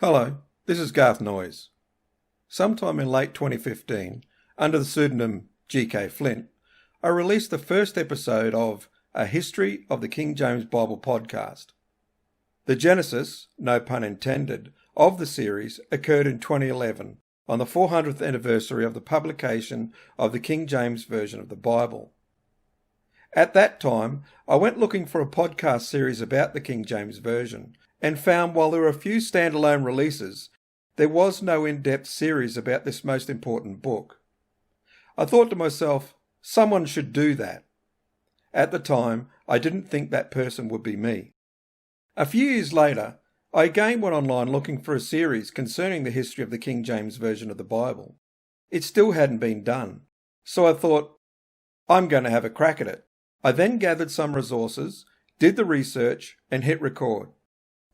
Hello, this is Garth Noyes. Sometime in late 2015, under the pseudonym G.K. Flint, I released the first episode of A History of the King James Bible podcast. The genesis, no pun intended, of the series occurred in 2011 on the 400th anniversary of the publication of the King James Version of the Bible. At that time, I went looking for a podcast series about the King James Version and found while there were a few standalone releases, there was no in-depth series about this most important book. I thought to myself, someone should do that. At the time, I didn't think that person would be me. A few years later, I again went online looking for a series concerning the history of the King James Version of the Bible. It still hadn't been done, so I thought, I'm going to have a crack at it. I then gathered some resources, did the research, and hit record.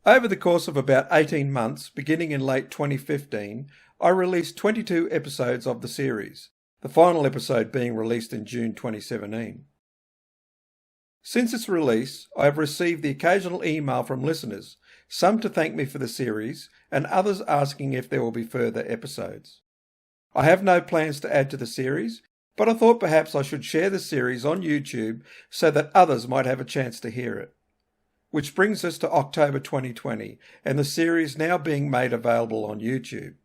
Over the course of about 18 months, beginning in late 2015, I released 22 episodes of the series, the final episode being released in June 2017. Since its release, I have received the occasional email from listeners, some to thank me for the series, and others asking if there will be further episodes. I have no plans to add to the series, but I thought perhaps I should share the series on YouTube so that others might have a chance to hear it. Which brings us to October 2020, and the series now being made available on YouTube.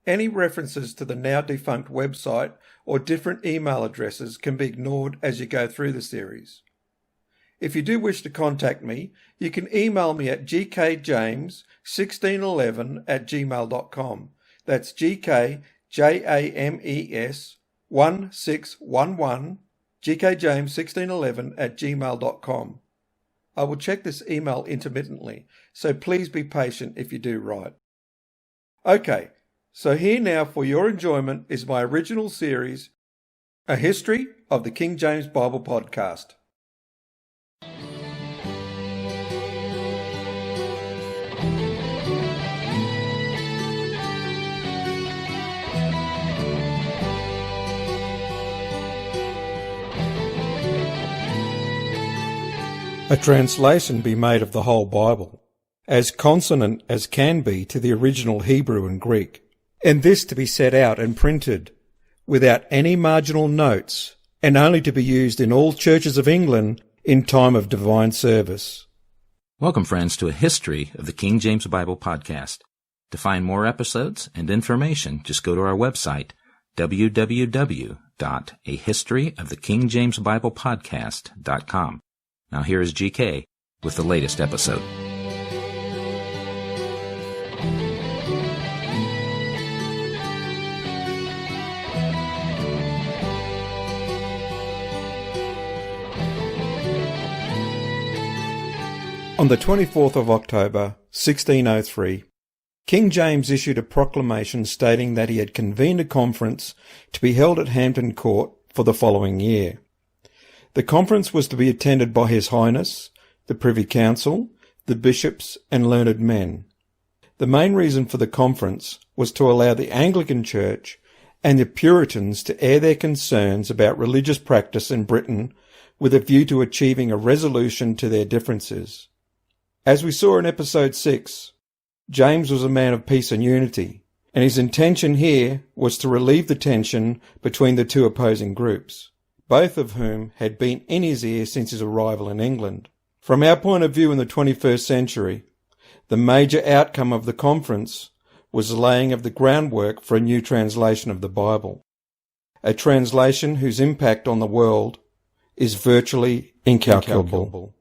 Any references to the now defunct website or different email addresses can be ignored as you go through the series. If you do wish to contact me, you can email me at gkjames1611@gmail.com. That's gkjames1611, gkjames1611@gmail.com. I will check this email intermittently, so please be patient if you do write. Okay, so here now for your enjoyment is my original series, A History of the King James Bible podcast. A translation be made of the whole Bible, as consonant as can be to the original Hebrew and Greek, and this to be set out and printed, without any marginal notes, and only to be used in all churches of England in time of divine service. Welcome, friends, to A History of the King James Bible podcast. To find more episodes and information, just go to our website, www.ahistoryofthekingjamesbiblepodcast.com. Now here is GK with the latest episode. On the 24th of October, 1603, King James issued a proclamation stating that he had convened a conference to be held at Hampton Court for the following year. The conference was to be attended by His Highness, the Privy Council, the bishops and learned men. The main reason for the conference was to allow the Anglican Church and the Puritans to air their concerns about religious practice in Britain with a view to achieving a resolution to their differences. As we saw in episode 6, James was a man of peace and unity, and his intention here was to relieve the tension between the two opposing groups, both of whom had been in his ear since his arrival in England. From our point of view in the 21st century, the major outcome of the conference was the laying of the groundwork for a new translation of the Bible, a translation whose impact on the world is virtually incalculable.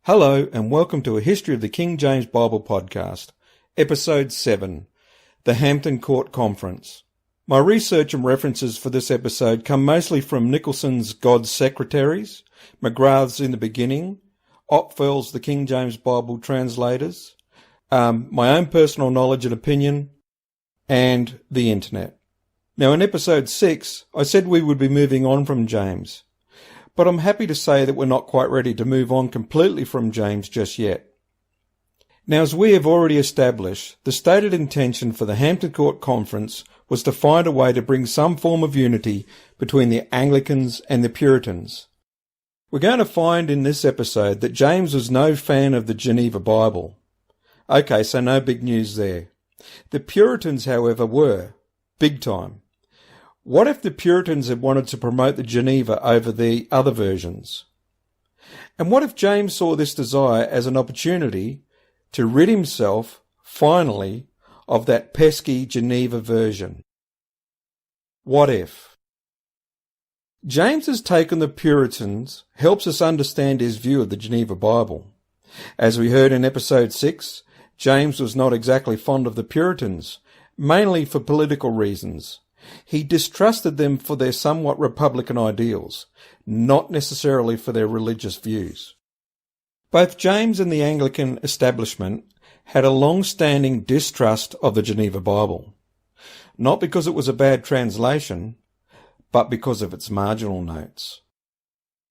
Hello and welcome to A History of the King James Bible podcast, episode 7, the Hampton Court Conference. My research and references for this episode come mostly from Nicholson's God's Secretaries, McGrath's In the Beginning, Opfell's The King James Bible Translators, my own personal knowledge and opinion, and the internet. Now in episode 6, I said we would be moving on from James, but I'm happy to say that we're not quite ready to move on completely from James just yet. Now, as we have already established, the stated intention for the Hampton Court Conference was to find a way to bring some form of unity between the Anglicans and the Puritans. We're going to find in this episode that James was no fan of the Geneva Bible, Okay, so no big news there. The Puritans, however, were. Big time. What if the Puritans had wanted to promote the Geneva over the other versions? And what if James saw this desire as an opportunity to rid himself, finally, of that pesky Geneva version? What if? James has taken the Puritans, helps us understand his view of the Geneva Bible. As we heard in episode 6, James was not exactly fond of the Puritans, mainly for political reasons. He distrusted them for their somewhat republican ideals, not necessarily for their religious views. Both James and the Anglican establishment had a long-standing distrust of the Geneva Bible, not because it was a bad translation, but because of its marginal notes.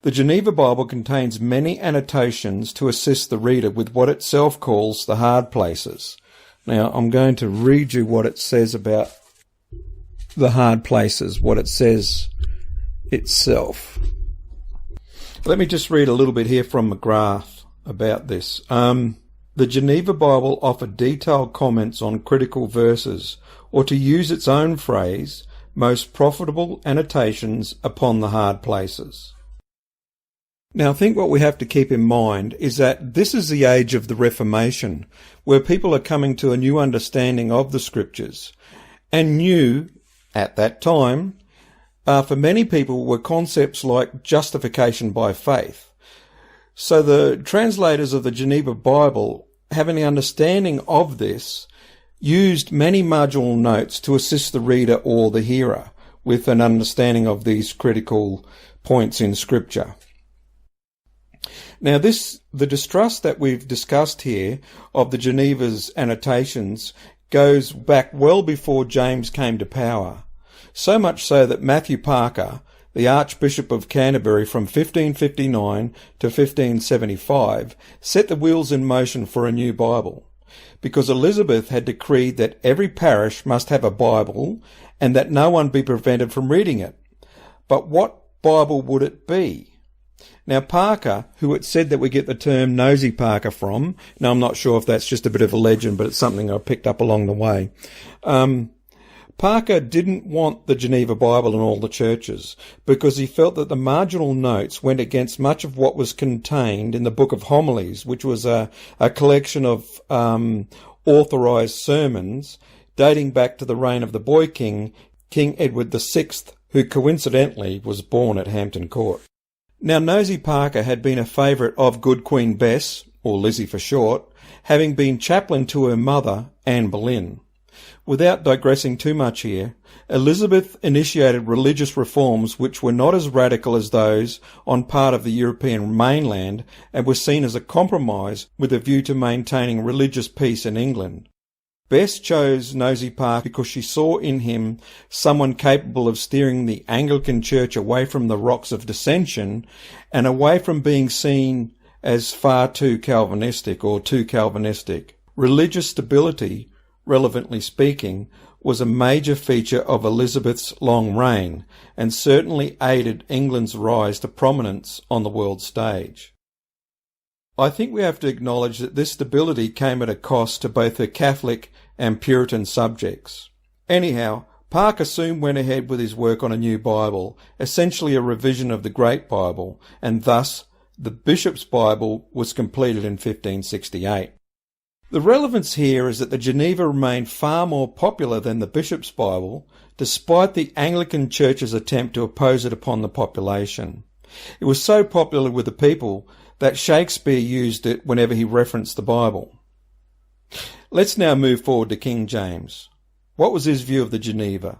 The Geneva Bible contains many annotations to assist the reader with what itself calls the hard places. Now, I'm going to read you what it says about the hard places, what it says itself. Let me just read a little bit here from McGrath about this. The Geneva Bible offered detailed comments on critical verses, or to use its own phrase, most profitable annotations upon the hard places. Now, I think what we have to keep in mind is that this is the age of the Reformation, where people are coming to a new understanding of the Scriptures, and new, at that time, for many people were concepts like justification by faith. So the translators of the Geneva Bible, having an understanding of this, used many marginal notes to assist the reader or the hearer with an understanding of these critical points in Scripture. Now the distrust that we've discussed here of the Geneva's annotations goes back well before James came to power. So much so that Matthew Parker, the Archbishop of Canterbury from 1559 to 1575, set the wheels in motion for a new Bible, because Elizabeth had decreed that every parish must have a Bible and that no one be prevented from reading it. But what Bible would it be? Now Parker, who it said that we get the term Nosy Parker from, now I'm not sure if that's just a bit of a legend, but it's something I picked up along the way. Parker didn't want the Geneva Bible in all the churches because he felt that the marginal notes went against much of what was contained in the Book of Homilies, which was a collection of authorised sermons dating back to the reign of the boy king, King Edward VI, who coincidentally was born at Hampton Court. Now, Nosy Parker had been a favourite of Good Queen Bess, or Lizzie for short, having been chaplain to her mother, Anne Boleyn. Without digressing too much here, Elizabeth initiated religious reforms which were not as radical as those on part of the European mainland and were seen as a compromise with a view to maintaining religious peace in England. Bess chose Nosy Parker because she saw in him someone capable of steering the Anglican Church away from the rocks of dissension and away from being seen as far too Calvinistic or too Calvinistic. Religious stability, relevantly speaking, was a major feature of Elizabeth's long reign and certainly aided England's rise to prominence on the world stage. I think we have to acknowledge that this stability came at a cost to both her Catholic and Puritan subjects. Anyhow, Parker soon went ahead with his work on a new Bible, essentially a revision of the Great Bible, and thus the Bishop's Bible was completed in 1568. The relevance here is that the Geneva remained far more popular than the Bishop's Bible, despite the Anglican Church's attempt to oppose it upon the population. It was so popular with the people that Shakespeare used it whenever he referenced the Bible. Let's now move forward to King James. What was his view of the Geneva?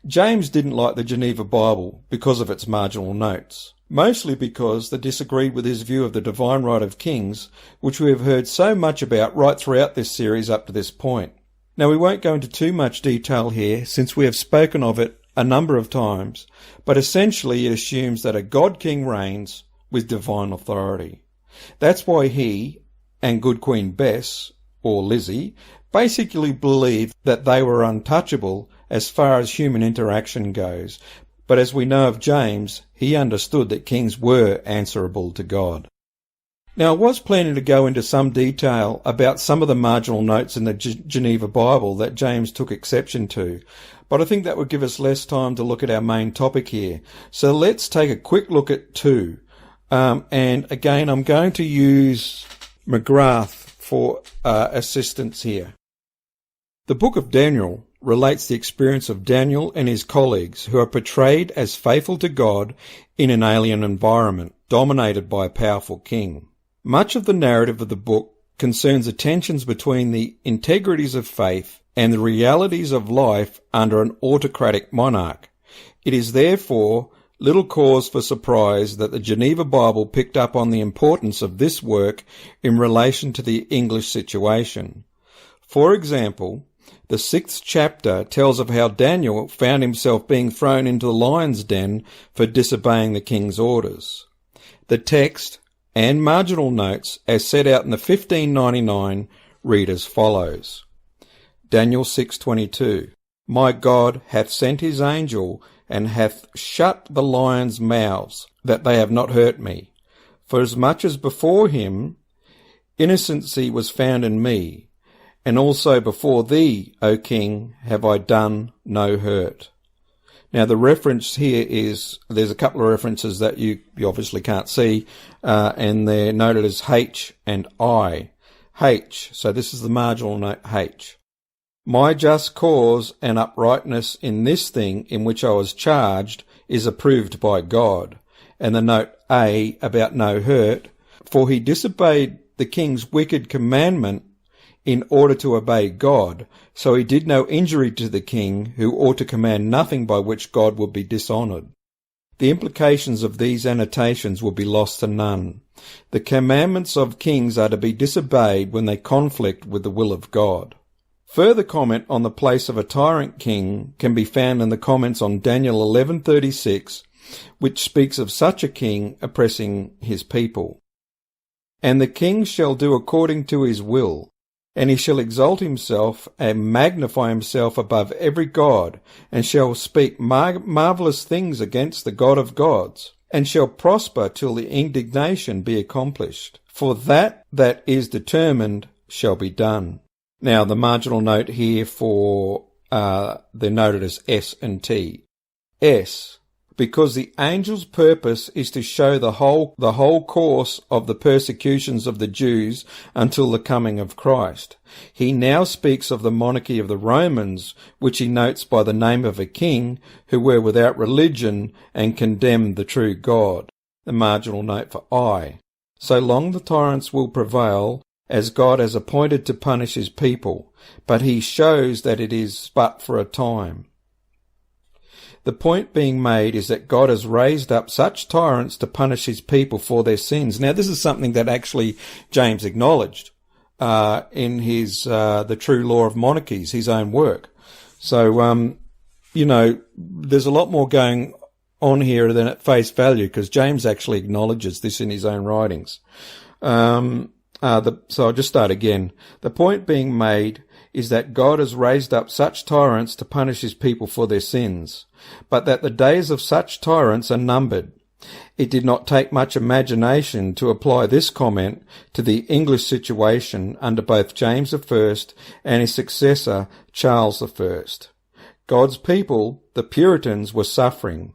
James didn't like the Geneva Bible because of its marginal notes, mostly because they disagreed with his view of the divine right of kings, which we have heard so much about right throughout this series up to this point. Now, we won't go into too much detail here since we have spoken of it a number of times, but essentially it assumes that a God-king reigns with divine authority. That's why he and Good Queen Bess, or Lizzie, basically believed that they were untouchable as far as human interaction goes, but as we know of James, he understood that kings were answerable to God. Now, I was planning to go into some detail about some of the marginal notes in the Geneva Bible that James took exception to, but I think that would give us less time to look at our main topic here. So let's take a quick look at 2. And again, I'm going to use McGrath for assistance here. The book of Daniel relates the experience of Daniel and his colleagues who are portrayed as faithful to God in an alien environment dominated by a powerful king. Much of the narrative of the book concerns the tensions between the integrities of faith and the realities of life under an autocratic monarch. It is therefore little cause for surprise that the Geneva Bible picked up on the importance of this work in relation to the English situation. For example, the 6th chapter tells of how Daniel found himself being thrown into the lion's den for disobeying the king's orders. The text and marginal notes, as set out in the 1599, read as follows. Daniel 6:22. My God hath sent his angel, and hath shut the lions' mouths, that they have not hurt me. For as much as before him innocency was found in me, and also before thee, O king, have I done no hurt. Now, the reference here is, there's a couple of references that you obviously can't see, and they're noted as H and I. H, so this is the marginal note H. My just cause and uprightness in this thing in which I was charged is approved by God. And the note A about no hurt, for he disobeyed the king's wicked commandment in order to obey God, so he did no injury to the king, who ought to command nothing by which God would be dishonoured. The implications of these annotations will be lost to none. The commandments of kings are to be disobeyed when they conflict with the will of God. Further comment on the place of a tyrant king can be found in the comments on Daniel 11:36, which speaks of such a king oppressing his people. And the king shall do according to his will, and he shall exalt himself and magnify himself above every god, and shall speak marvellous things against the God of gods, and shall prosper till the indignation be accomplished. For that is determined shall be done. Now, the marginal note here for they're noted as S and T. S, because the angel's purpose is to show the whole course of the persecutions of the Jews until the coming of Christ. He now speaks of the monarchy of the Romans, which he notes by the name of a king who were without religion and condemned the true God. The marginal note for I. So long the tyrants will prevail, as God has appointed to punish his people, but he shows that it is but for a time. The point being made is that God has raised up such tyrants to punish his people for their sins. Now, this is something that actually James acknowledged in his The True Law of Monarchies, his own work. So, there's a lot more going on here than at face value, because James actually acknowledges this in his own writings. So I'll just start again. The point being made is that God has raised up such tyrants to punish his people for their sins, but that the days of such tyrants are numbered. It did not take much imagination to apply this comment to the English situation under both James I and his successor Charles I. God's people, the Puritans, were suffering,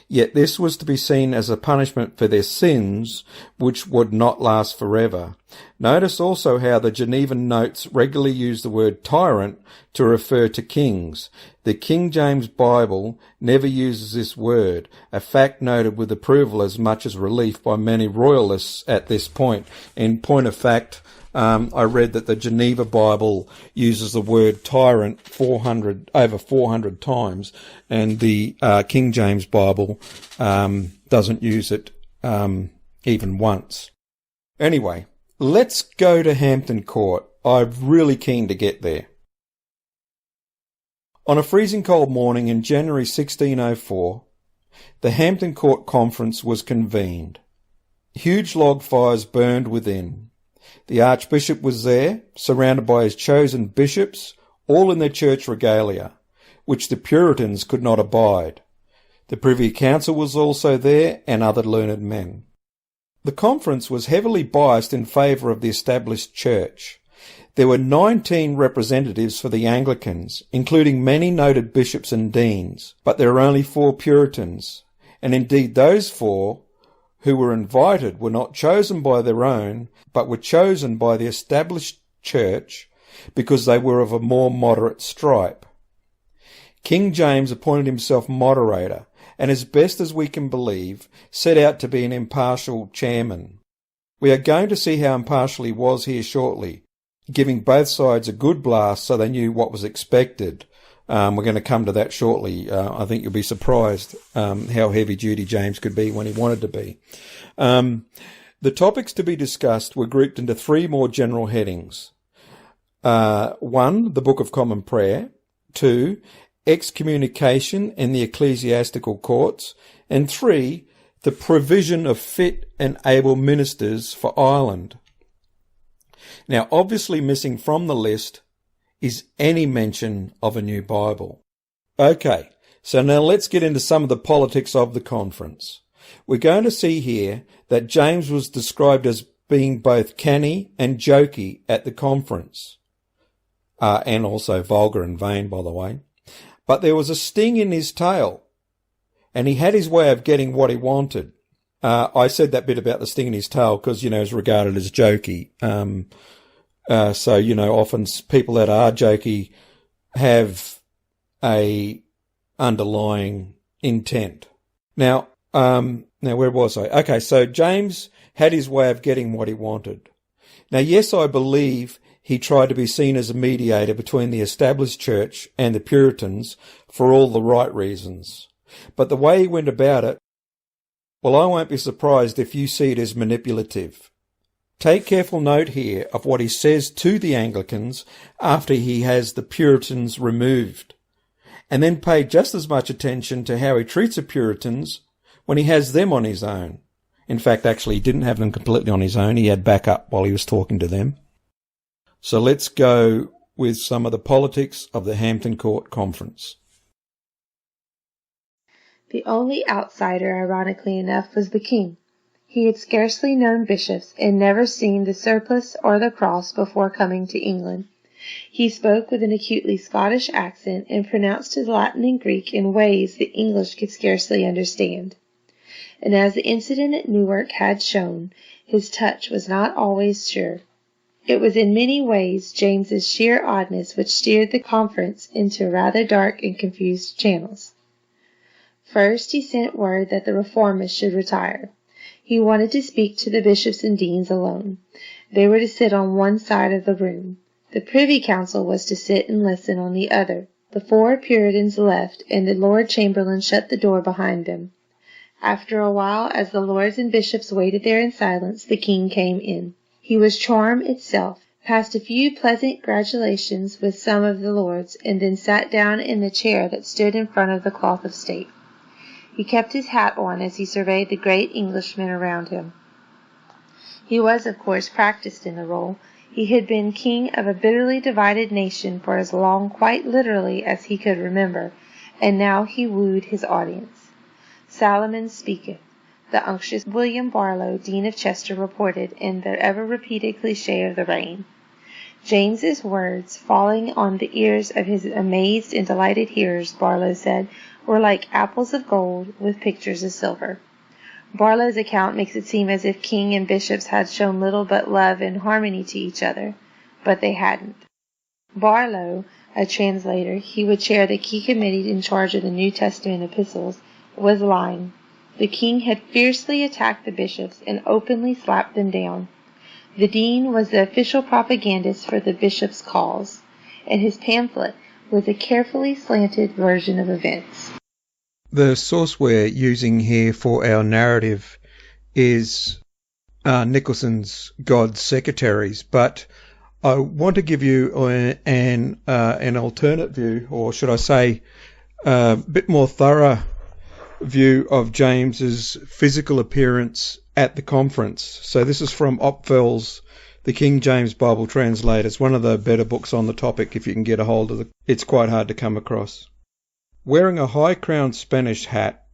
yet this was to be seen as a punishment for their sins, which would not last forever. Notice also how the Genevan notes regularly use the word tyrant to refer to kings. The King James Bible never uses this word, a fact noted with approval as much as relief by many royalists at this point. In point of fact, I read that the Geneva Bible uses the word tyrant over 400 times, and the King James Bible doesn't use it even once. Anyway, let's go to Hampton Court. I'm really keen to get there. On a freezing cold morning in January 1604, the Hampton Court Conference was convened. Huge log fires burned within. The Archbishop was there, surrounded by his chosen bishops, all in their church regalia, which the Puritans could not abide. The Privy Council was also there, and other learned men. The conference was heavily biased in favour of the established church. There were 19 representatives for the Anglicans, including many noted bishops and deans, but there were only 4 Puritans, and indeed those 4 who were invited were not chosen by their own, but were chosen by the established church because they were of a more moderate stripe. King James appointed himself moderator, and as best as we can believe, set out to be an impartial chairman. We are going to see how impartial he was here shortly, giving both sides a good blast so they knew what was expected. We're going to come to that shortly. I think you'll be surprised how heavy-duty James could be when he wanted to be. The topics to be discussed were grouped into 3 more general headings. 1, the Book of Common Prayer. 2, excommunication in the ecclesiastical courts. And 3, the provision of fit and able ministers for Ireland. Now, obviously missing from the list is any mention of a new Bible. Okay, so now let's get into some of the politics of the conference. We're going to see here that James was described as being both canny and jokey at the conference, and also vulgar and vain, by the way. But there was a sting in his tail, and he had his way of getting what he wanted. I said that bit about the sting in his tail because, it's regarded as jokey. So, often people that are jokey have a underlying intent. Now, where was I? Okay, so James had his way of getting what he wanted. Now, yes, I believe he tried to be seen as a mediator between the established church and the Puritans for all the right reasons. But the way he went about it, well, I won't be surprised if you see it as manipulative. Take careful note here of what he says to the Anglicans after he has the Puritans removed, and then pay just as much attention to how he treats the Puritans when he has them on his own. In fact, actually, he didn't have them completely on his own. He had backup while he was talking to them. So let's go with some of the politics of the Hampton Court Conference. The only outsider, ironically enough, was the king. He had scarcely known bishops and never seen the surplice or the cross before coming to England. He spoke with an acutely Scottish accent and pronounced his Latin and Greek in ways the English could scarcely understand. And as the incident at Newark had shown, his touch was not always sure. It was in many ways James's sheer oddness which steered the conference into rather dark and confused channels. First, he sent word that the reformists should retire. He wanted to speak to the bishops and deans alone. They were to sit on one side of the room. The Privy Council was to sit and listen on the other. The 4 Puritans left, and the Lord Chamberlain shut the door behind them. After a while, as the lords and bishops waited there in silence, the king came in. He was charm itself, passed a few pleasant gratulations with some of the lords, and then sat down in the chair that stood in front of the cloth of state. He kept his hat on as he surveyed the great Englishmen around him. He was, of course, practiced in the role. He had been king of a bitterly divided nation for as long, quite literally, as he could remember, and now he wooed his audience. Salomon speaketh, the unctuous William Barlow, Dean of Chester, reported in the ever-repeated cliché of the reign. James's words, falling on the ears of his amazed and delighted hearers, Barlow said, were like apples of gold with pictures of silver. Barlow's account makes it seem as if king and bishops had shown little but love and harmony to each other, but they hadn't. Barlow, a translator, he would chair the key committee in charge of the New Testament epistles, was lying. The king had fiercely attacked the bishops and openly slapped them down. The dean was the official propagandist for the bishop's cause, and his pamphlet was a carefully slanted version of events. The source we're using here for our narrative is Nicholson's God's Secretaries, but I want to give you an alternate view, or should I say a bit more thorough view of James's physical appearance at the conference. So this is from Opfell's The King James Bible Translators, one of the better books on the topic if you can get a hold of it. It's quite hard to come across. Wearing a high-crowned Spanish hat,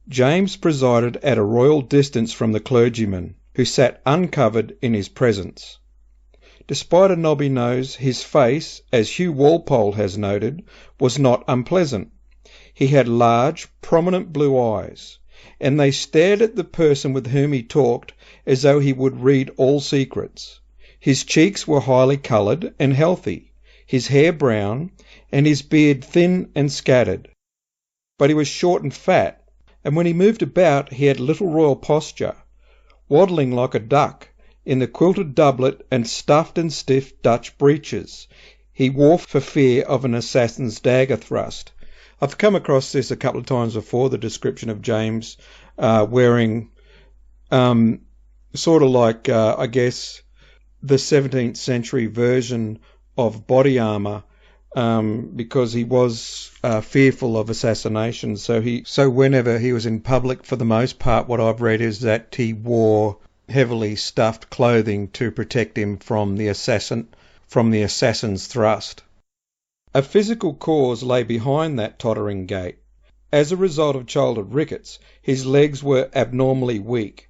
James presided at a royal distance from the clergymen, who sat uncovered in his presence. Despite a knobby nose, his face, as Hugh Walpole has noted, was not unpleasant. He had large, prominent blue eyes, and they stared at the person with whom he talked as though he would read all secrets. His cheeks were highly coloured and healthy, his hair brown, and his beard thin and scattered. But he was short and fat, and when he moved about he had little royal posture, waddling like a duck in the quilted doublet and stuffed and stiff Dutch breeches he wore for fear of an assassin's dagger thrust. I've come across this a couple of times before, the description of James wearing sort of like, I guess, the 17th century version of body armour, because he was fearful of assassination. So whenever he was in public, for the most part, what I've read is that he wore heavily stuffed clothing to protect him from the assassin's thrust. A physical cause lay behind that tottering gait. As a result of childhood rickets, his legs were abnormally weak.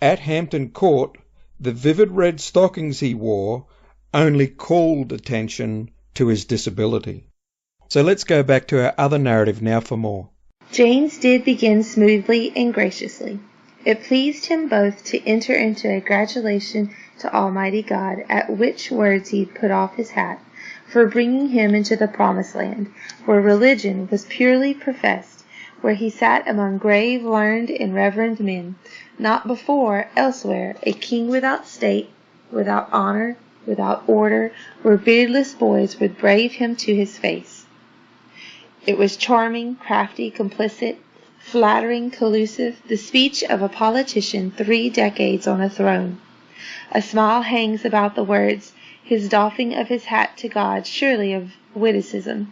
At Hampton Court, the vivid red stockings he wore only called attention to his disability. So let's go back to our other narrative now for more. James did begin smoothly and graciously. It pleased him both to enter into a gratulation to Almighty God, at which words he put off his hat, for bringing him into the promised land, where religion was purely professed, where he sat among grave, learned, and reverend men, not before, elsewhere, a king without state, without honor, without order, where beardless boys would brave him to his face. It was charming, crafty, complicit, flattering, collusive, the speech of a politician 3 decades on a throne. A smile hangs about the words, his doffing of his hat to God, surely of witticism.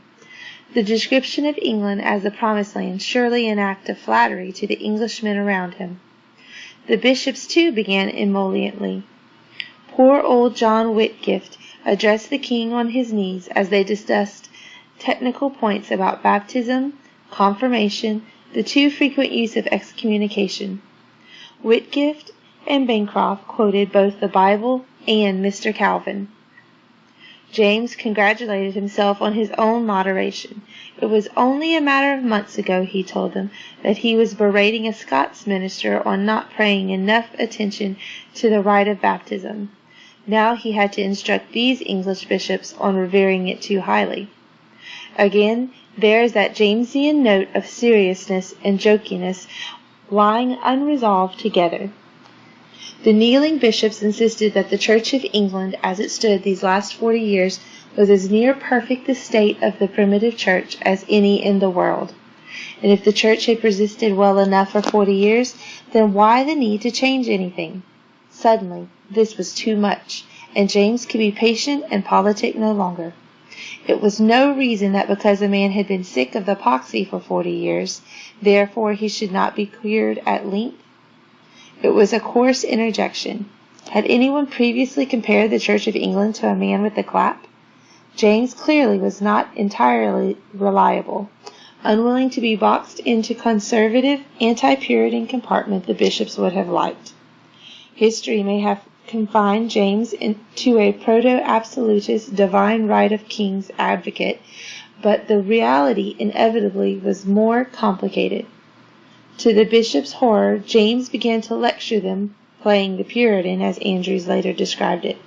The description of England as the promised land, surely an act of flattery to the Englishmen around him. The bishops, too, began emolliently. Poor old John Whitgift addressed the king on his knees as they discussed technical points about baptism, confirmation, the too frequent use of excommunication. Whitgift and Bancroft quoted both the Bible and Mr. Calvin. James congratulated himself on his own moderation. It was only a matter of months ago, he told them, that he was berating a Scots minister on not paying enough attention to the rite of baptism. Now he had to instruct these English bishops on revering it too highly. Again, there is that Jamesian note of seriousness and jokiness lying unresolved together. The kneeling bishops insisted that the Church of England, as it stood these last 40 years, was as near perfect the state of the primitive church as any in the world. And if the church had persisted well enough for 40 years, then why the need to change anything? Suddenly, this was too much, and James could be patient and politic no longer. It was no reason that because a man had been sick of the poxy for 40 years, therefore he should not be cured at length. It was a coarse interjection. Had anyone previously compared the Church of England to a man with the clap? James clearly was not entirely reliable. Unwilling to be boxed into conservative, anti-Puritan compartment the bishops would have liked. History may have confined James into a proto-absolutist divine right of kings advocate, but the reality inevitably was more complicated. To the bishops' horror, James began to lecture them, playing the Puritan, as Andrews later described it.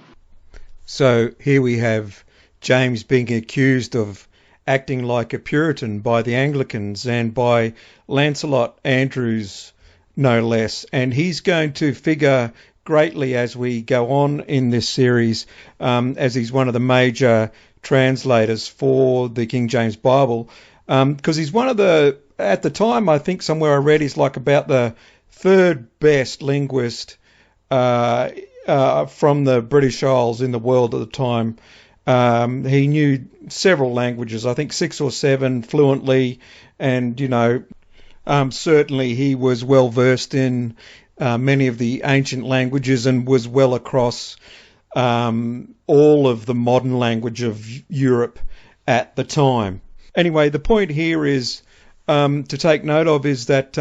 So here we have James being accused of acting like a Puritan by the Anglicans and by Lancelot Andrews, no less. And he's going to figure greatly as we go on in this series, as he's one of the major translators for the King James Bible, because he's one of the, at the time, I think somewhere I read, he's like about the 3rd best linguist from the British Isles in the world at the time. He knew several languages, I think 6 or 7 fluently, and, certainly he was well versed in many of the ancient languages and was well across all of the modern language of Europe at the time. Anyway, the point here is to take note of is that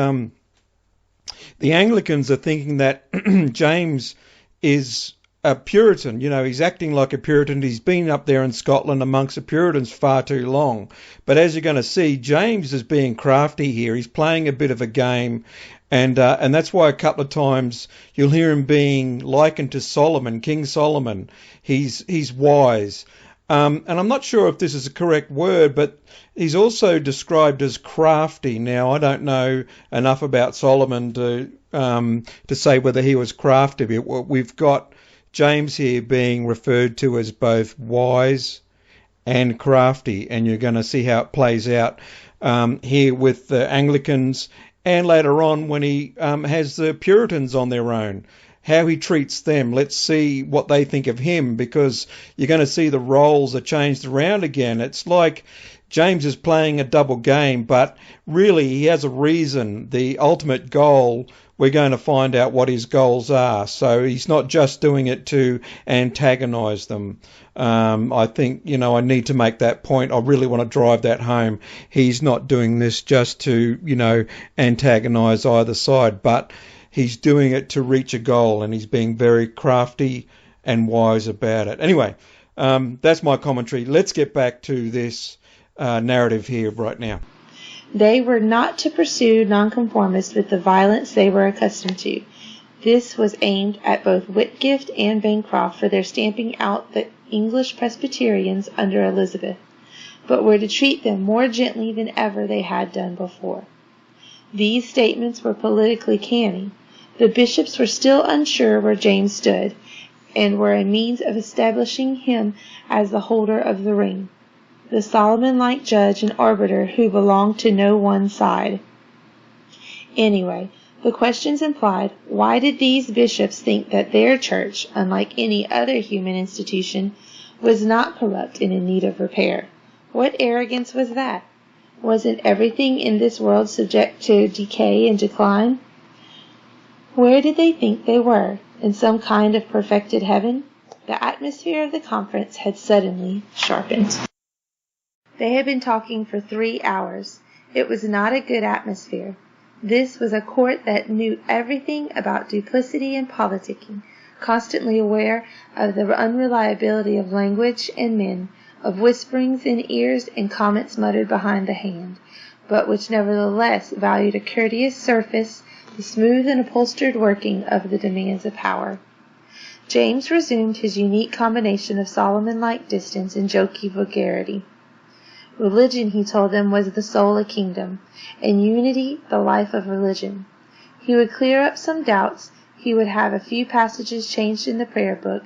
The Anglicans are thinking that James is a Puritan. You know, he's acting like a Puritan. He's been up there in Scotland amongst the Puritans far too long. But as you're going to see, James is being crafty here. He's playing a bit of a game. And that's why a couple of times you'll hear him being likened to Solomon, King Solomon. He's wise. And I'm not sure if this is a correct word, but he's also described as crafty. Now, I don't know enough about Solomon to say whether he was crafty. We've got James here being referred to as both wise and crafty, and you're going to see how it plays out here with the Anglicans, and later on when he has the Puritans on their own, how he treats them. Let's see what they think of him, because you're going to see the roles are changed around again. It's like James is playing a double game, but really he has a reason. The ultimate goal, we're going to find out what his goals are. So he's not just doing it to antagonize them. I think, I need to make that point. I really want to drive that home. He's not doing this just to, antagonize either side, but he's doing it to reach a goal, and he's being very crafty and wise about it. Anyway, that's my commentary. Let's get back to this narrative here right now. They were not to pursue nonconformists with the violence they were accustomed to. This was aimed at both Whitgift and Bancroft for their stamping out the English Presbyterians under Elizabeth, but were to treat them more gently than ever they had done before. These statements were politically canny. The bishops were still unsure where James stood, and were a means of establishing him as the holder of the ring, the Solomon-like judge and arbiter who belonged to no one side. Anyway, the questions implied, why did these bishops think that their church, unlike any other human institution, was not corrupt and in need of repair? What arrogance was that? Wasn't everything in this world subject to decay and decline? Where did they think they were? In some kind of perfected heaven? The atmosphere of the conference had suddenly sharpened. They had been talking for 3 hours. It was not a good atmosphere. This was a court that knew everything about duplicity and politicking, constantly aware of the unreliability of language and men, of whisperings in ears and comments muttered behind the hand, but which nevertheless valued a courteous surface, the smooth and upholstered working of the demands of power. James resumed his unique combination of Solomon-like distance and jokey vulgarity. Religion, he told them, was the soul of kingdom, and unity the life of religion. He would clear up some doubts. He would have a few passages changed in the prayer book,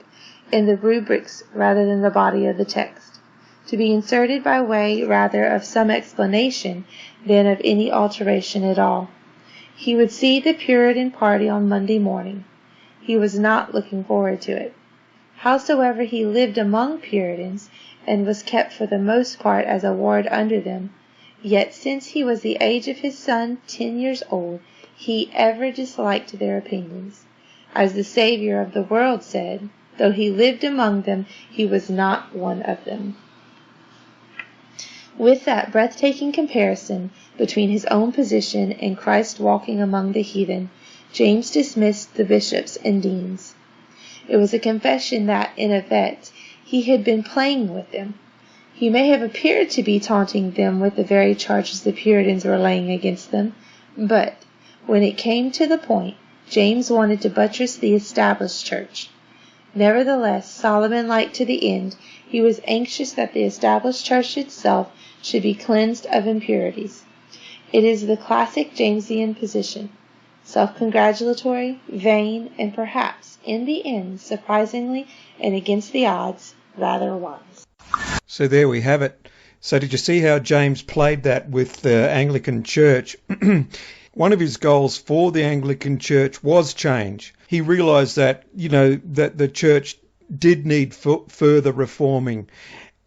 in the rubrics rather than the body of the text, to be inserted by way rather of some explanation than of any alteration at all. He would see the Puritan party on Monday morning. He was not looking forward to it. Howsoever, he lived among Puritans, and was kept for the most part as a ward under them. Yet since he was the age of his son, 10 years old, he ever disliked their opinions. As the Saviour of the world said, though he lived among them, he was not one of them. With that breathtaking comparison between his own position and Christ walking among the heathen, James dismissed the bishops and deans. It was a confession that, in effect, he had been playing with them. He may have appeared to be taunting them with the very charges the Puritans were laying against them, but, when it came to the point, James wanted to buttress the established church. Nevertheless, Solomon-like to the end, he was anxious that the established church itself should be cleansed of impurities. It is the classic Jamesian position, self-congratulatory, vain, and perhaps, in the end, surprisingly and against the odds, rather wise. So there we have it. So did you see how James played that with the Anglican Church? One of his goals for the Anglican Church was change. He realised that, that the church did need further reforming.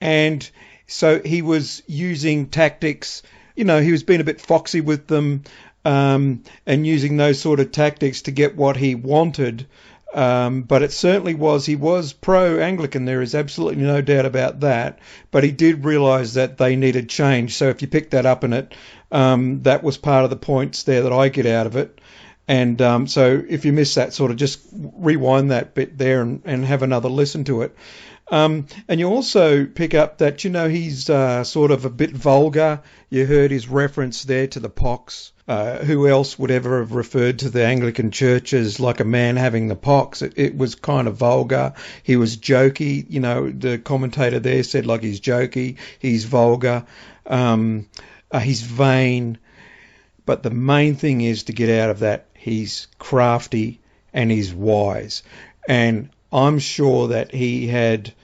And so he was using tactics, he was being a bit foxy with them, and using those sort of tactics to get what he wanted. But it certainly he was pro-Anglican. There is absolutely no doubt about that. But he did realise that they needed change. So if you pick that up in it, that was part of the points there that I get out of it. And so if you miss that, sort of just rewind that bit there and have another listen to it. And you also pick up that, he's sort of a bit vulgar. You heard his reference there to the pox. Who else would ever have referred to the Anglican Church as like a man having the pox? It was kind of vulgar. He was jokey. The commentator there said like he's jokey, he's vulgar, he's vain. But the main thing is to get out of that, he's crafty and he's wise. And I'm sure that he had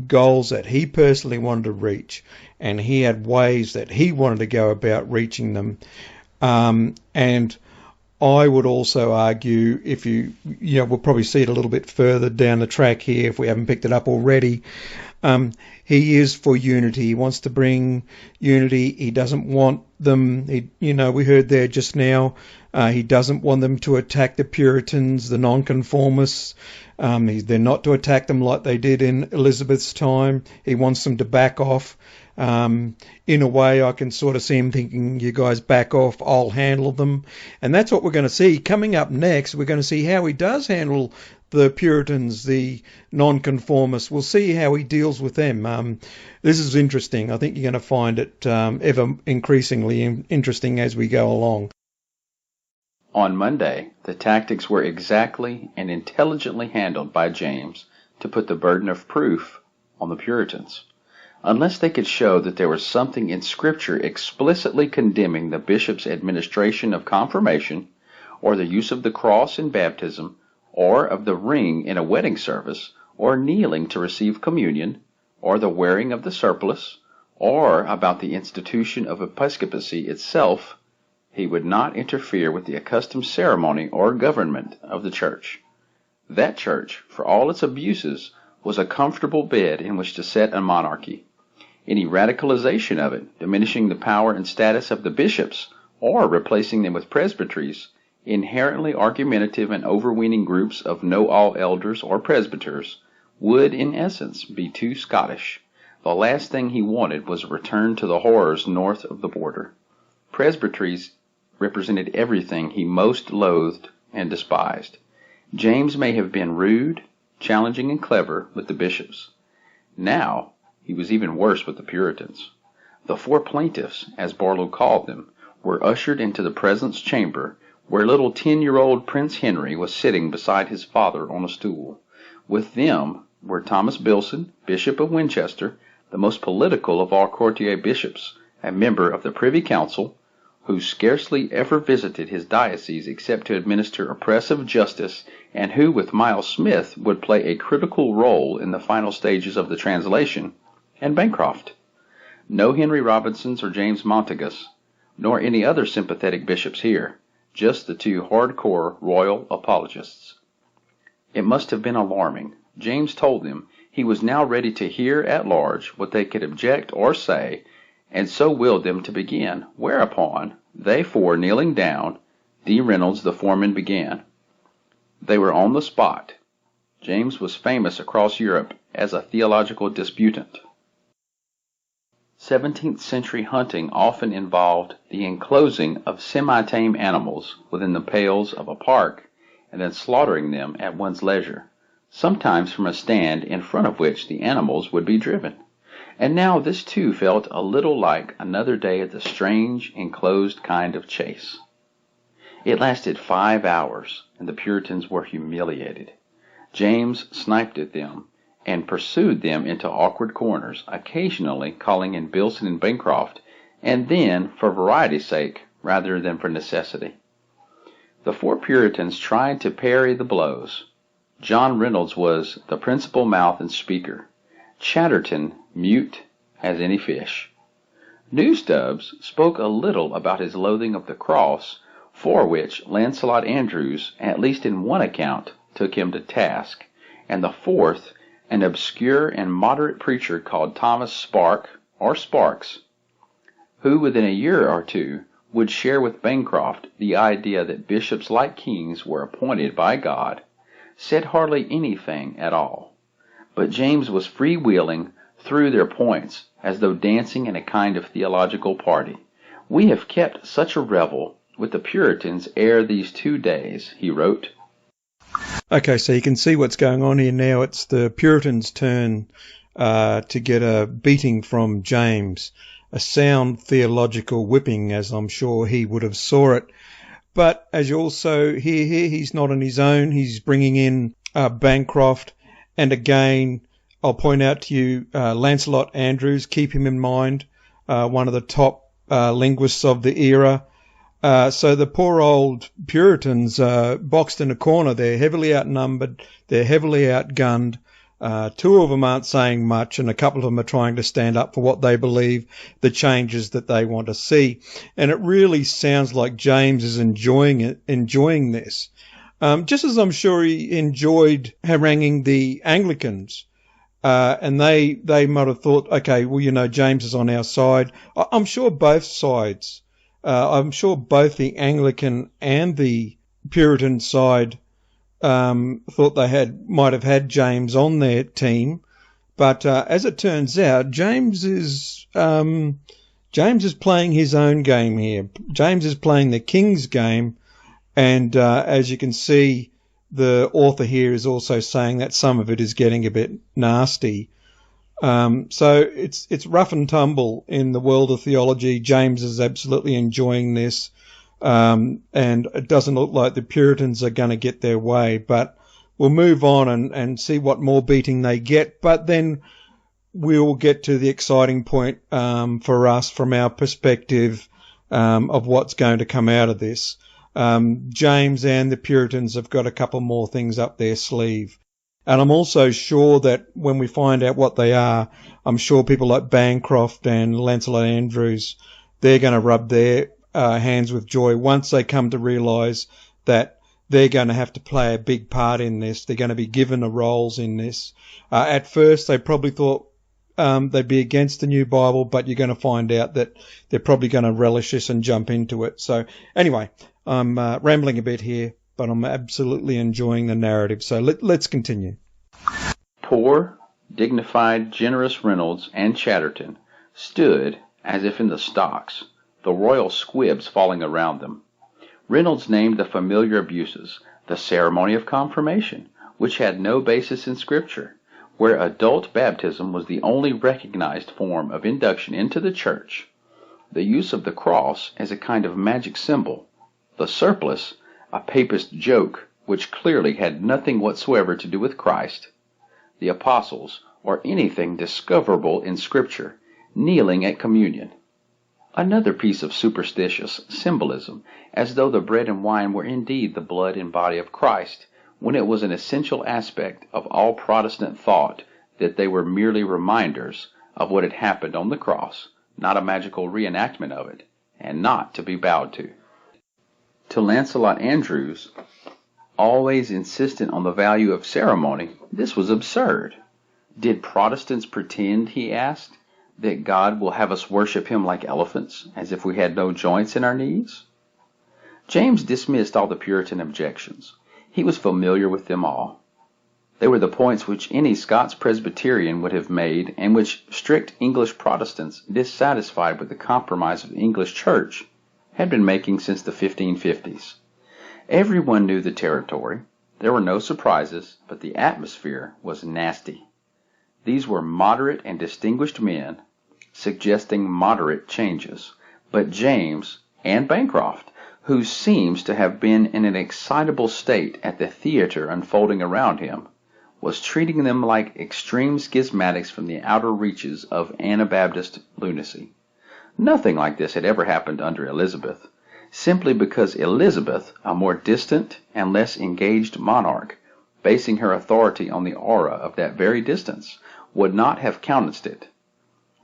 goals that he personally wanted to reach, and he had ways that he wanted to go about reaching them. And I would also argue, if we'll probably see it a little bit further down the track here if we haven't picked it up already. He is for unity. He wants to bring unity. He doesn't want them, we heard there just now, he doesn't want them to attack the Puritans, the nonconformists. They're not to attack them like they did in Elizabeth's time. He wants them to back off. In a way, I can sort of see him thinking, you guys back off, I'll handle them. And that's what we're going to see. Coming up next, we're going to see how he does handle the Puritans, the nonconformists. We'll see how he deals with them. This is interesting. I think you're going to find it ever increasingly interesting as we go along. On Monday, the tactics were exactly and intelligently handled by James to put the burden of proof on the Puritans. Unless they could show that there was something in Scripture explicitly condemning the bishop's administration of confirmation, or the use of the cross in baptism, or of the ring in a wedding service, or kneeling to receive communion, or the wearing of the surplice, or about the institution of episcopacy itself, he would not interfere with the accustomed ceremony or government of the church. That church, for all its abuses, was a comfortable bed in which to set a monarchy. Any radicalization of it, diminishing the power and status of the bishops, or replacing them with presbyteries, inherently argumentative and overweening groups of know-all elders or presbyters, would in essence be too Scottish. The last thing he wanted was a return to the horrors north of the border. Presbyteries represented everything he most loathed and despised. James may have been rude, challenging, and clever with the bishops. Now he was even worse with the Puritans. The four plaintiffs, as Barlow called them, were ushered into the presence chamber, where little 10-year-old Prince Henry was sitting beside his father on a stool. With them were Thomas Bilson, Bishop of Winchester, the most political of all courtier bishops, a member of the Privy Council, who scarcely ever visited his diocese except to administer oppressive justice, and who, with Miles Smith, would play a critical role in the final stages of the translation, and Bancroft. No Henry Robinsons or James Montagus, nor any other sympathetic bishops here, just the two hardcore royal apologists. It must have been alarming. James told them he was now ready to hear at large what they could object or say, and so willed them to begin, whereupon, they four kneeling down, D. Reynolds the foreman began. They were on the spot. James was famous across Europe as a theological disputant. 17th century hunting often involved the enclosing of semi-tame animals within the pales of a park and then slaughtering them at one's leisure, sometimes from a stand in front of which the animals would be driven. And now this too felt a little like another day at the strange, enclosed kind of chase. It lasted 5 hours, and the Puritans were humiliated. James sniped at them and pursued them into awkward corners, occasionally calling in Bilson and Bancroft, and then for variety's sake rather than for necessity. The four Puritans tried to parry the blows. John Reynolds was the principal mouth and speaker. Chatterton mute as any fish. Newstubbs spoke a little about his loathing of the cross, for which Lancelot Andrews, at least in one account, took him to task, and the fourth, an obscure and moderate preacher called Thomas Spark, or Sparks, who within a year or two would share with Bancroft the idea that bishops like kings were appointed by God, said hardly anything at all. But James was freewheeling through their points as though dancing in a kind of theological party. We have kept such a revel with the Puritans ere these 2 days, he wrote. Okay, so you can see what's going on here now. It's the Puritans' turn to get a beating from James, a sound theological whipping, as I'm sure he would have saw it. But as you also hear here, he's not on his own. He's bringing in Bancroft. And again, I'll point out to you Lancelot Andrewes, keep him in mind, one of the top linguists of the era. So the poor old Puritans boxed in a corner. They're heavily outnumbered. They're heavily outgunned. 2 of them aren't saying much, and a couple of them are trying to stand up for what they believe, the changes that they want to see. And it really sounds like James is enjoying this. Just as I'm sure he enjoyed haranguing the Anglicans. And they might have thought, okay, well, James is on our side. I'm sure both sides, I'm sure both the Anglican and the Puritan side thought they might have had James on their team, but as it turns out, James is playing his own game here. James is playing the king's game, and as you can see, the author here is also saying that some of it is getting a bit nasty. So it's rough and tumble in the world of theology. James is absolutely enjoying this. And it doesn't look like the Puritans are going to get their way, but we'll move on and see what more beating they get. But then we'll get to the exciting point for us from our perspective of what's going to come out of this. James and the Puritans have got a couple more things up their sleeve. And I'm also sure that when we find out what they are, I'm sure people like Bancroft and Lancelot Andrewes, they're going to rub their hands with joy once they come to realise that they're going to have to play a big part in this. They're going to be given the roles in this. At first, they probably thought they'd be against the new Bible, but you're going to find out that they're probably going to relish this and jump into it. So anyway, I'm rambling a bit here, but I'm absolutely enjoying the narrative. So let's continue. Poor, dignified, generous Reynolds and Chatterton stood as if in the stocks, the royal squibs falling around them. Reynolds named the familiar abuses, the ceremony of confirmation, which had no basis in Scripture, where adult baptism was the only recognized form of induction into the church, the use of the cross as a kind of magic symbol, the surplice, a papist joke which clearly had nothing whatsoever to do with Christ, the apostles, or anything discoverable in Scripture, kneeling at communion. Another piece of superstitious symbolism, as though the bread and wine were indeed the blood and body of Christ, when it was an essential aspect of all Protestant thought that they were merely reminders of what had happened on the cross, not a magical reenactment of it, and not to be bowed to. To Lancelot Andrewes, always insistent on the value of ceremony, this was absurd. Did Protestants pretend, he asked, that God will have us worship him like elephants, as if we had no joints in our knees? James dismissed all the Puritan objections. He was familiar with them all. They were the points which any Scots Presbyterian would have made, and which strict English Protestants, dissatisfied with the compromise of the English Church, had been making since the 1550s. Everyone knew the territory. There were no surprises, but the atmosphere was nasty. These were moderate and distinguished men, suggesting moderate changes. But James and Bancroft, who seems to have been in an excitable state at the theater unfolding around him, was treating them like extreme schismatics from the outer reaches of Anabaptist lunacy. Nothing like this had ever happened under Elizabeth, simply because Elizabeth, a more distant and less engaged monarch, basing her authority on the aura of that very distance, would not have countenanced it.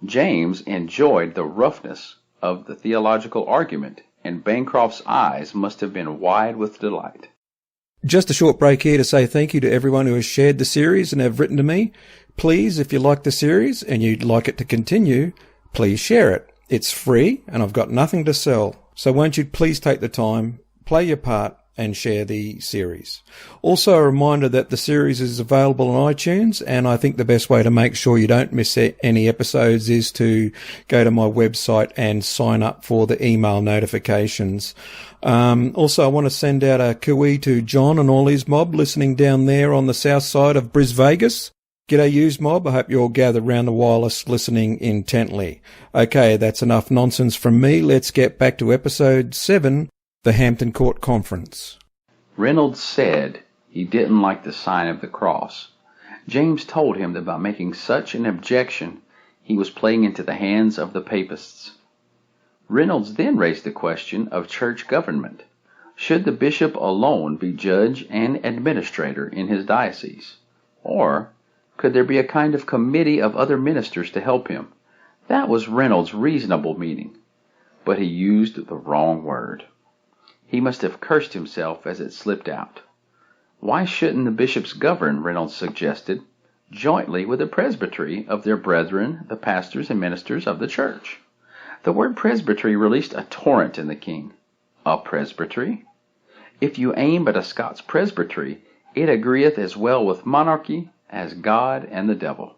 James enjoyed the roughness of the theological argument, and Bancroft's eyes must have been wide with delight. Just a short break here to say thank you to everyone who has shared the series and have written to me. Please, if you like the series and you'd like it to continue, please share it. It's free and I've got nothing to sell. So won't you please take the time, play your part, and share the series. Also, a reminder that the series is available on iTunes, and I think the best way to make sure you don't miss any episodes is to go to my website and sign up for the email notifications. Also, I want to send out a cooey to John and all his mob listening down there on the south side of Bris Vegas. G'day, yous mob. I hope you're all gathered round the wireless listening intently. Okay, that's enough nonsense from me. Let's get back to episode 7, the Hampton Court Conference. Reynolds said he didn't like the sign of the cross. James told him that by making such an objection, he was playing into the hands of the papists. Reynolds then raised the question of church government. Should the bishop alone be judge and administrator in his diocese? Or could there be a kind of committee of other ministers to help him? That was Reynolds' reasonable meaning, but he used the wrong word. He must have cursed himself as it slipped out. Why shouldn't the bishops govern, Reynolds suggested, jointly with the presbytery of their brethren, the pastors and ministers of the church? The word presbytery released a torrent in the king. A presbytery? If you aim at a Scots presbytery, it agreeth as well with monarchy as God and the devil.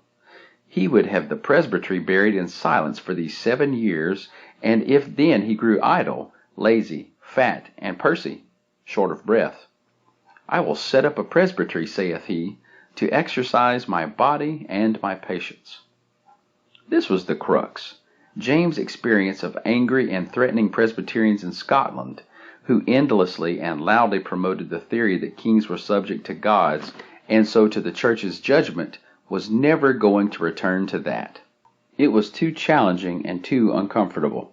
He would have the presbytery buried in silence for these 7 years, and if then he grew idle, lazy, fat, and pursy, short of breath, I will set up a presbytery, saith he, to exercise my body and my patience. This was the crux. James' experience of angry and threatening Presbyterians in Scotland, who endlessly and loudly promoted the theory that kings were subject to gods, and so to the church's judgment, was never going to return to that. It was too challenging and too uncomfortable.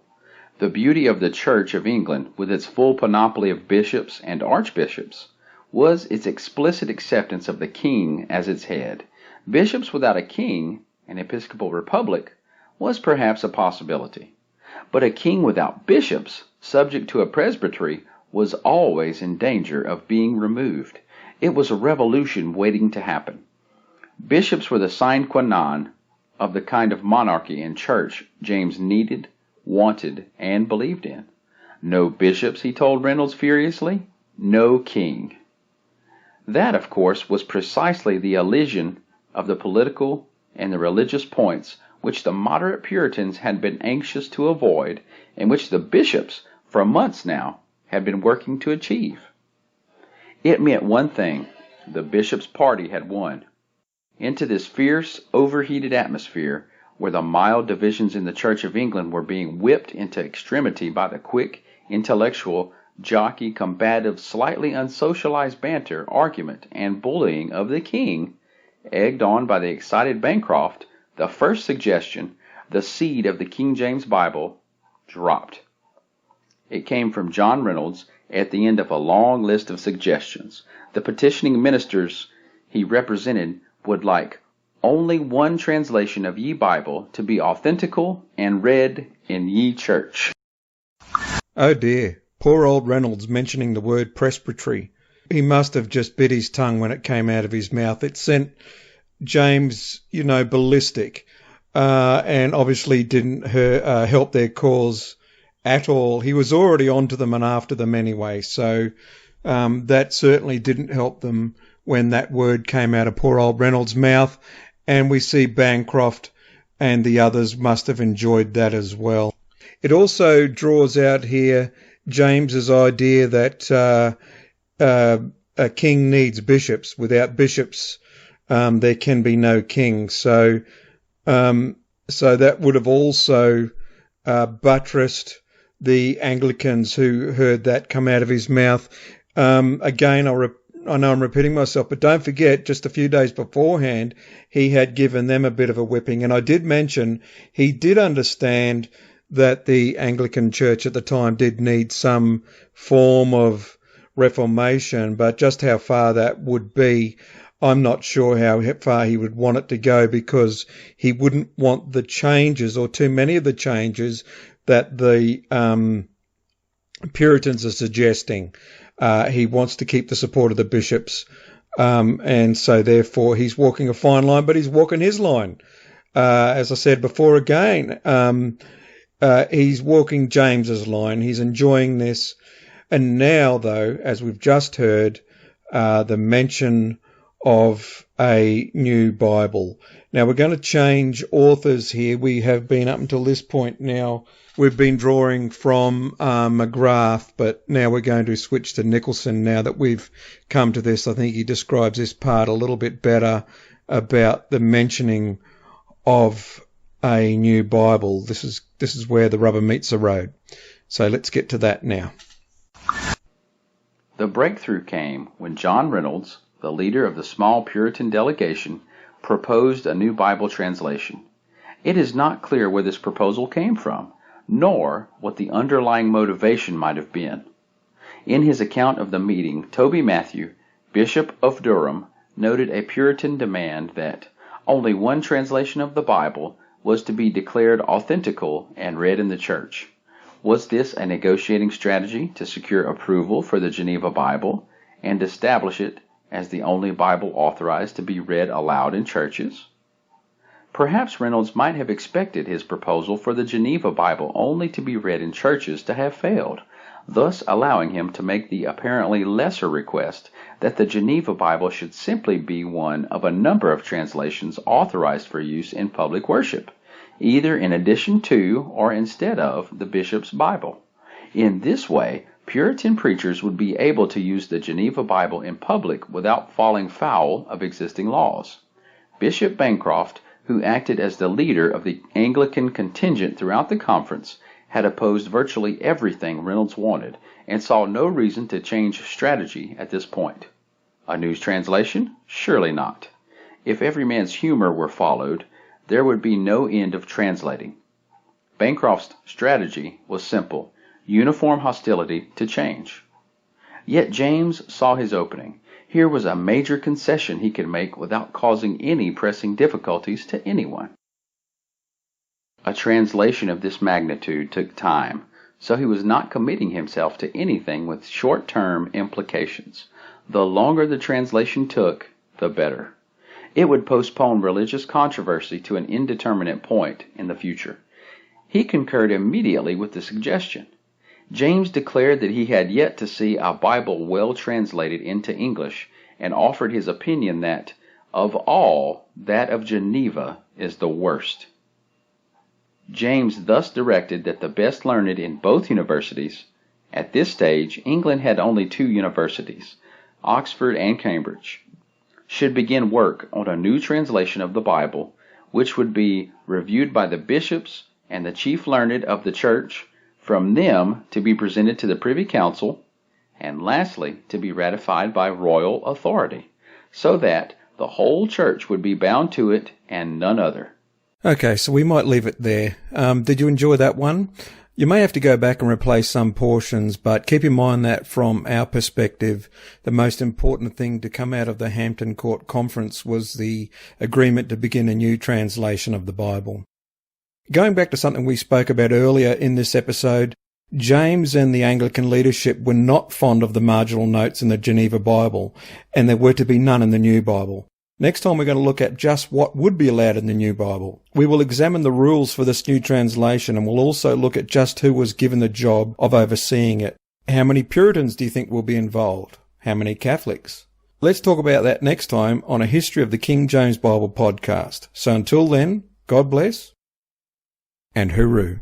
The beauty of the Church of England, with its full panoply of bishops and archbishops, was its explicit acceptance of the king as its head. Bishops without a king, an episcopal republic, was perhaps a possibility. But a king without bishops, subject to a presbytery, was always in danger of being removed. It was a revolution waiting to happen. Bishops were the sine qua non of the kind of monarchy and church James needed, wanted, and believed in. No bishops, he told Reynolds furiously. No king. That, of course, was precisely the elision of the political and the religious points which the moderate Puritans had been anxious to avoid, and which the bishops, for months now, had been working to achieve. It meant one thing: the bishops' party had won. Into this fierce, overheated atmosphere, where the mild divisions in the Church of England were being whipped into extremity by the quick, intellectual, jockey, combative, slightly unsocialized banter, argument, and bullying of the king, egged on by the excited Bancroft, the first suggestion, the seed of the King James Bible, dropped. It came from John Reynolds at the end of a long list of suggestions. The petitioning ministers he represented would like only one translation of ye Bible to be authentical and read in ye church. Oh dear, poor old Reynolds mentioning the word presbytery. He must have just bit his tongue when it came out of his mouth. It sent James, ballistic, and obviously didn't help their cause at all. He was already onto them and after them anyway, so that certainly didn't help them when that word came out of poor old Reynolds' mouth, and we see Bancroft and the others must have enjoyed that as well. It also draws out here James's idea that a king needs bishops. Without bishops, there can be no king. So that would have also buttressed the Anglicans who heard that come out of his mouth. Again, I know I'm repeating myself, but don't forget, just a few days beforehand, he had given them a bit of a whipping. And I did mention he did understand that the Anglican Church at the time did need some form of reformation, but just how far that would be, I'm not sure how far he would want it to go, because he wouldn't want the changes, or too many of the changes, that the Puritans are suggesting. He wants to keep the support of the bishops, and so therefore he's walking a fine line, but he's walking his line. As I said before again, he's walking James's line. He's enjoying this. And now, though, as we've just heard, the mention of a new Bible. Now, we're going to change authors here. We have been up until this point now, we've been drawing from McGrath, but now we're going to switch to Nicholson now that we've come to this. I think he describes this part a little bit better about the mentioning of a new Bible. This is where the rubber meets the road. So let's get to that now. The breakthrough came when John Reynolds, the leader of the small Puritan delegation, proposed a new Bible translation. It is not clear where this proposal came from, nor what the underlying motivation might have been. In his account of the meeting, Toby Matthew, Bishop of Durham, noted a Puritan demand that only one translation of the Bible was to be declared authentical and read in the church. Was this a negotiating strategy to secure approval for the Geneva Bible and establish it as the only Bible authorized to be read aloud in churches? Perhaps Reynolds might have expected his proposal for the Geneva Bible only to be read in churches to have failed, thus allowing him to make the apparently lesser request that the Geneva Bible should simply be one of a number of translations authorized for use in public worship, either in addition to or instead of the bishop's Bible. In this way, Puritan preachers would be able to use the Geneva Bible in public without falling foul of existing laws. Bishop Bancroft, who acted as the leader of the Anglican contingent throughout the conference, had opposed virtually everything Reynolds wanted and saw no reason to change strategy at this point. A new translation? Surely not. If every man's humor were followed, there would be no end of translating. Bancroft's strategy was simple: uniform hostility to change. Yet James saw his opening. Here was a major concession he could make without causing any pressing difficulties to anyone. A translation of this magnitude took time, so he was not committing himself to anything with short-term implications. The longer the translation took, the better. It would postpone religious controversy to an indeterminate point in the future. He concurred immediately with the suggestion. James declared that he had yet to see a Bible well translated into English, and offered his opinion that, of all, that of Geneva is the worst. James thus directed that the best learned in both universities — at this stage England had only 2 universities, Oxford and Cambridge — should begin work on a new translation of the Bible, which would be reviewed by the bishops and the chief learned of the church, from them to be presented to the Privy Council, and lastly to be ratified by royal authority, so that the whole church would be bound to it and none other. Okay, so we might leave it there. Did you enjoy that one? You may have to go back and replace some portions, but keep in mind that from our perspective, the most important thing to come out of the Hampton Court Conference was the agreement to begin a new translation of the Bible. Going back to something we spoke about earlier in this episode, James and the Anglican leadership were not fond of the marginal notes in the Geneva Bible, and there were to be none in the New Bible. Next time we're going to look at just what would be allowed in the New Bible. We will examine the rules for this new translation, and we'll also look at just who was given the job of overseeing it. How many Puritans do you think will be involved? How many Catholics? Let's talk about that next time on a History of the King James Bible podcast. So until then, God bless and hooroo.